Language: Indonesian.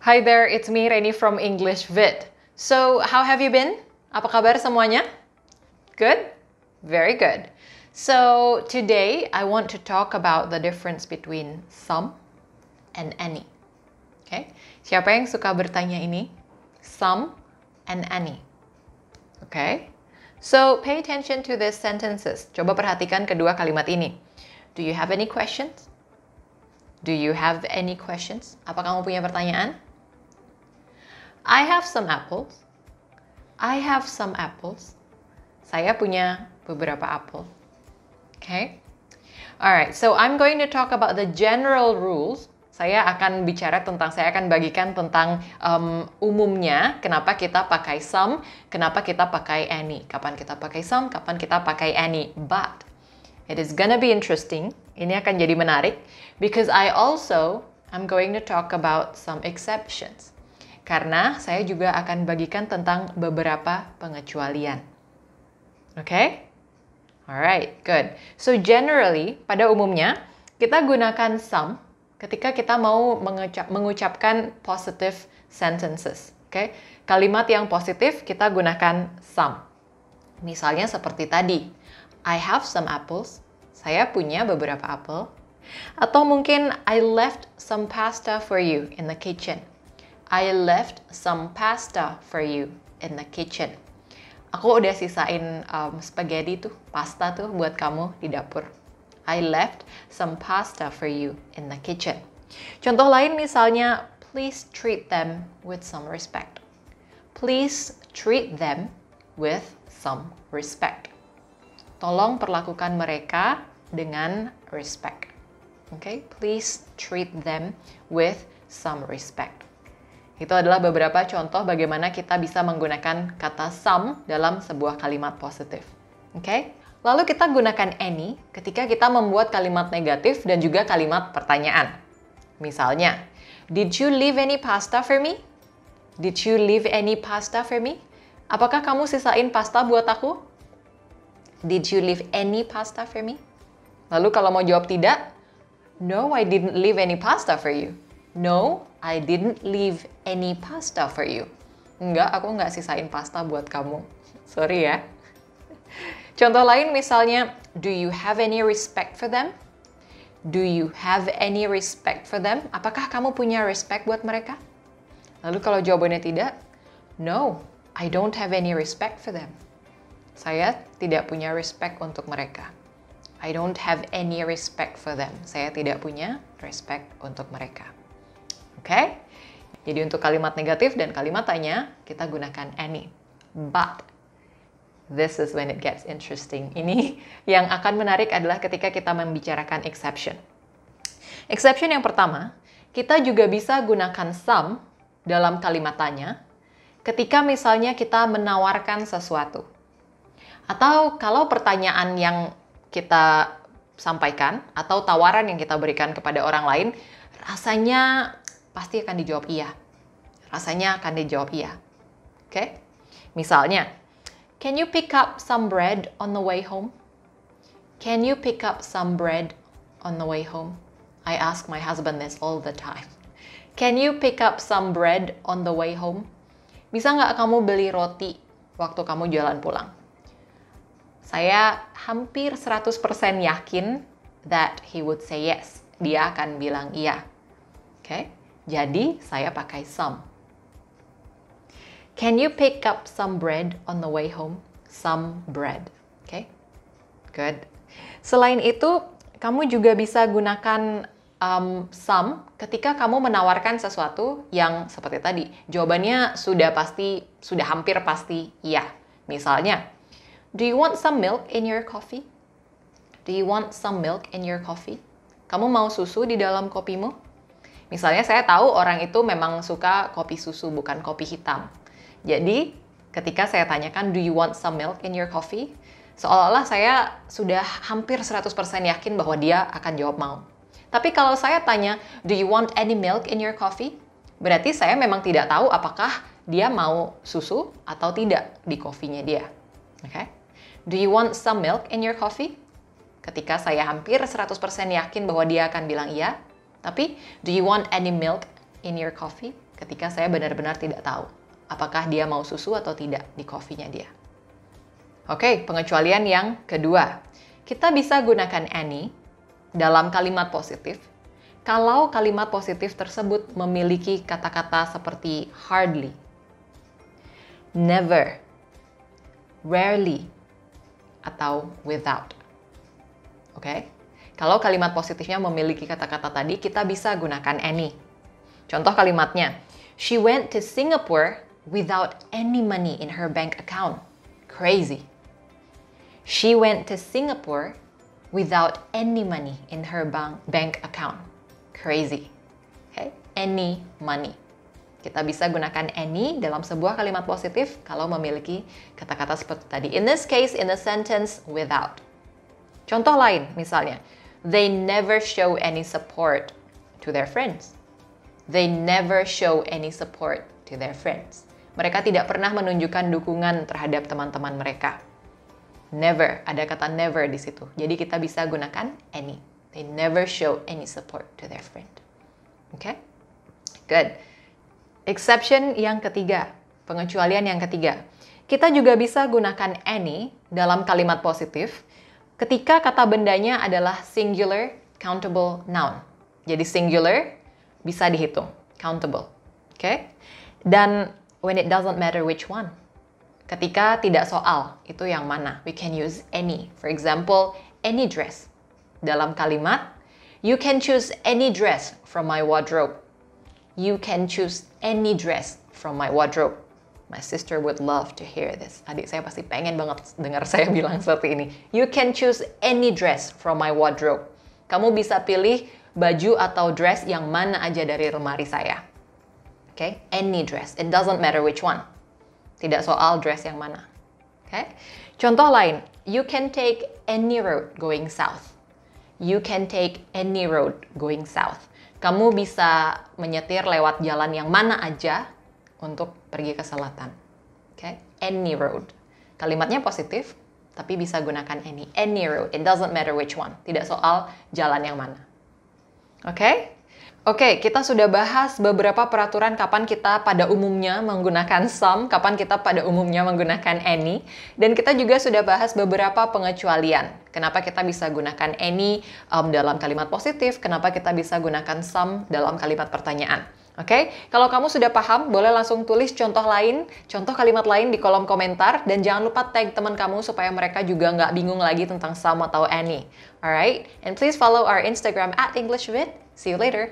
Hi there, it's me Reni from English Vid. So, how have you been? Apa kabar semuanya? Good? Very good. So, today I want to talk about the difference between some and any. Okay? Siapa yang suka bertanya ini? Some and any. Okay? So, pay attention to these sentences. Coba perhatikan kedua kalimat ini. Do you have any questions? Do you have any questions? Apa kamu punya pertanyaan? I have some apples. I have some apples. Saya punya beberapa apel. Okay? Alright, so I'm going to talk about the general rules. Saya akan bagikan tentang umumnya, kenapa kita pakai some, kenapa kita pakai any. Kapan kita pakai some, kapan kita pakai any. But, it is gonna be interesting. Ini akan jadi menarik. Because I'm going to talk about some exceptions. Karena saya juga akan bagikan tentang beberapa pengecualian. Okay? Alright, good. So generally, pada umumnya, kita gunakan some ketika kita mau mengucapkan positive sentences. Okay? Kalimat yang positif, kita gunakan some. Misalnya seperti tadi, I have some apples. Saya punya beberapa apel. Atau mungkin, I left some pasta for you in the kitchen. I left some pasta for you in the kitchen. Aku udah sisain spaghetti tuh, pasta tuh buat kamu di dapur. I left some pasta for you in the kitchen. Contoh lain misalnya, please treat them with some respect. Please treat them with some respect. Tolong perlakukan mereka dengan respect. Okay? Please treat them with some respect. Itu adalah beberapa contoh bagaimana kita bisa menggunakan kata some dalam sebuah kalimat positif. Okay? Lalu kita gunakan any ketika kita membuat kalimat negatif dan juga kalimat pertanyaan. Misalnya, did you leave any pasta for me? Did you leave any pasta for me? Apakah kamu sisain pasta buat aku? Did you leave any pasta for me? Lalu kalau mau jawab tidak, no, I didn't leave any pasta for you. No, I didn't leave any pasta for you. Enggak, aku nggak sisain pasta buat kamu. Sorry ya. Contoh lain misalnya, do you have any respect for them? Do you have any respect for them? Apakah kamu punya respect buat mereka? Lalu kalau jawabannya tidak, no, I don't have any respect for them. Saya tidak punya respect untuk mereka. I don't have any respect for them. Saya tidak punya respect untuk mereka. Oke? Jadi untuk kalimat negatif dan kalimat tanya, kita gunakan any. But, this is when it gets interesting. Ini yang akan menarik adalah ketika kita membicarakan exception. Exception yang pertama, kita juga bisa gunakan some dalam kalimat tanya ketika misalnya kita menawarkan sesuatu. Atau kalau pertanyaan yang kita sampaikan atau tawaran yang kita berikan kepada orang lain, rasanya pasti akan dijawab iya. Rasanya akan dijawab iya. Oke? Misalnya, can you pick up some bread on the way home? Can you pick up some bread on the way home? I ask my husband this all the time. Can you pick up some bread on the way home? Bisa nggak kamu beli roti waktu kamu jalan pulang? Saya hampir 100% yakin that he would say yes. Dia akan bilang iya. Oke? Jadi, saya pakai some. Can you pick up some bread on the way home? Some bread. Okay? Good. Selain itu, kamu juga bisa gunakan some ketika kamu menawarkan sesuatu yang seperti tadi. Jawabannya sudah hampir pasti iya. Misalnya, do you want some milk in your coffee? Do you want some milk in your coffee? Kamu mau susu di dalam kopimu? Misalnya saya tahu orang itu memang suka kopi susu, bukan kopi hitam. Jadi, ketika saya tanyakan, do you want some milk in your coffee? Seolah-olah saya sudah hampir 100% yakin bahwa dia akan jawab mau. Tapi kalau saya tanya, do you want any milk in your coffee? Berarti saya memang tidak tahu apakah dia mau susu atau tidak di kopinya dia. Okay? Do you want some milk in your coffee? Ketika saya hampir 100% yakin bahwa dia akan bilang iya. Tapi, do you want any milk in your coffee? ketika saya benar-benar tidak tahu apakah dia mau susu atau tidak di coffee-nya dia. Oke, pengecualian yang kedua. Kita bisa gunakan any dalam kalimat positif kalau kalimat positif tersebut memiliki kata-kata seperti hardly, never, rarely, atau without. Oke? Kalau kalimat positifnya memiliki kata-kata tadi, kita bisa gunakan any. Contoh kalimatnya, she went to Singapore without any money in her bank account. Crazy. She went to Singapore without any money in her bank account. Crazy. Okay? Any money. Kita bisa gunakan any dalam sebuah kalimat positif kalau memiliki kata-kata seperti tadi. In this case, in the sentence without. Contoh lain, misalnya, they never show any support to their friends. They never show any support to their friends. Mereka tidak pernah menunjukkan dukungan terhadap teman-teman mereka. Never, ada kata never di situ. Jadi kita bisa gunakan any. They never show any support to their friend. Okay? Good. Exception yang ketiga, pengecualian yang ketiga. Kita juga bisa gunakan any dalam kalimat positif ketika kata bendanya adalah singular countable noun. Jadi singular bisa dihitung, countable. Okay? Dan when it doesn't matter which one. Ketika tidak soal, itu yang mana? We can use any. For example, any dress. Dalam kalimat, you can choose any dress from my wardrobe. You can choose any dress from my wardrobe. My sister would love to hear this. Adik saya pasti pengen banget dengar saya bilang seperti ini. You can choose any dress from my wardrobe. Kamu bisa pilih baju atau dress yang mana aja dari lemari saya. Okay? Any dress. It doesn't matter which one. Tidak soal dress yang mana. Okay? Contoh lain, you can take any road going south. You can take any road going south. Kamu bisa menyetir lewat jalan yang mana aja untuk pergi ke selatan. Okay? Any road. Kalimatnya positif, tapi bisa gunakan any. Any road. It doesn't matter which one. Tidak soal jalan yang mana. Oke? Oke, kita sudah bahas beberapa peraturan kapan kita pada umumnya menggunakan some, kapan kita pada umumnya menggunakan any, dan kita juga sudah bahas beberapa pengecualian. Kenapa kita bisa gunakan any dalam kalimat positif, kenapa kita bisa gunakan some dalam kalimat pertanyaan. Oke, kalau kamu sudah paham, boleh langsung tulis contoh lain, contoh kalimat lain di kolom komentar, dan jangan lupa tag teman kamu supaya mereka juga nggak bingung lagi tentang some atau any. Alright, and please follow our Instagram @EnglishWith. See you later.